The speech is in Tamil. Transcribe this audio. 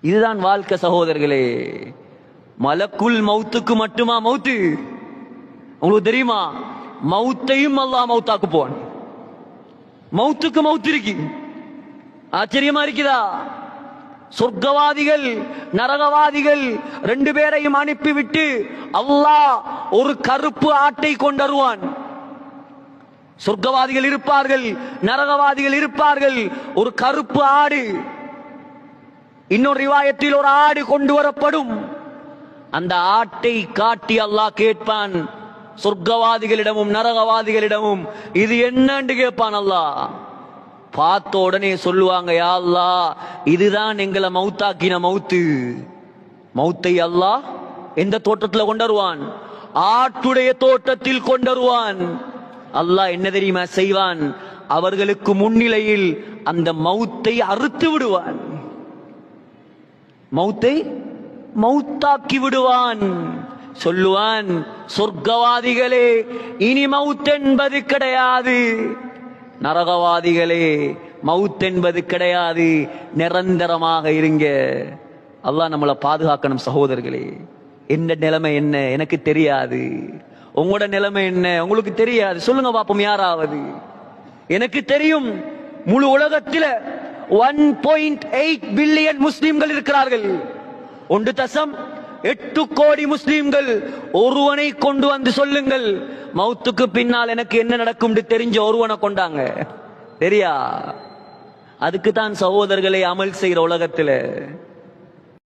இதுதான் வாழ்க்கை சகோதரர்களே. மலக்குல் மௌத்துக்கு மட்டுமா மௌத்து? உங்களுக்கு தெரியுமா, மௌத்தையும் அல்லாஹ் மௌத்தாக்கு போவான். மௌத்துக்கு மௌத்து இருக்கு. ஆச்சரியமா இருக்குதா? சொர்க்கவாதிகள் நரகவாதிகள் ரெண்டு பேரையும் அனுப்பிவிட்டு அல்லாஹ் ஒரு கருப்பு ஆட்டை கொண்டு வருவான். சொர்க்கவாதிகள் இருப்பார்கள், நரகவாதிகள் இருப்பார்கள். ஒரு கருப்பு ஆடு, இன்னொரு ரிவாயத்தில் ஒரு ஆடு கொண்டு வரப்படும். அந்த ஆட்டை காட்டி அல்லாஹ் கேட்பான் சொர்க்கவாதிகளிடமும் நரகவாதிகளிடமும், இது என்னன்னு கேட்பான் அல்லாஹ். பார்த்த உடனே சொல்லுவாங்க, யா அல்லாஹ், இதுதான் எங்களை மௌத்தாக்கின மௌத்து. மௌத்தை அல்லாஹ் எந்த தோட்டத்தில் கொண்டு வருவான்? ஆட்டுடைய தோட்டத்தில் கொண்டு வருவான். அல்லாஹ் என்ன தெரியுமா செய்வான்? அவர்களுக்கு முன்னிலையில் அந்த மௌத்தை அறுத்து விடுவான். மௌத்தை மௌத்தாக்கி விடுவான். சொல்லுவான், சொர்க்கவாதிகளே இனி மவுத் என்பது கிடையாது, நரகவாதிகளே மவுத் என்பது கிடையாது, நிரந்தரமாக இருங்க. அல்லாஹ் நம்மளை பாதுகாக்கணும் சகோதரர்களே. என்ன நிலைமை என்ன எனக்கு தெரியாது, உங்களோட நிலைமை என்ன உங்களுக்கு தெரியாது. சொல்லுங்க பாப்போம் யாராவது. எனக்கு தெரியும், முழு உலகத்தில் 1.8 பில்லியன் முஸ்லிம்கள் இருக்கிறார்கள். 1.8 கோடி முஸ்லிம்கள். ஒருவனை கொண்டு வந்து சொல்லுங்கள், மௌத்துக்கு பின்னால் எனக்கு என்ன நடக்கும் தெரிஞ்ச ஒருவனை கொண்டாங்க தெரியா? அதுக்கு தான் சகோதரர்களை அமல் செய்கிற உலகத்தில்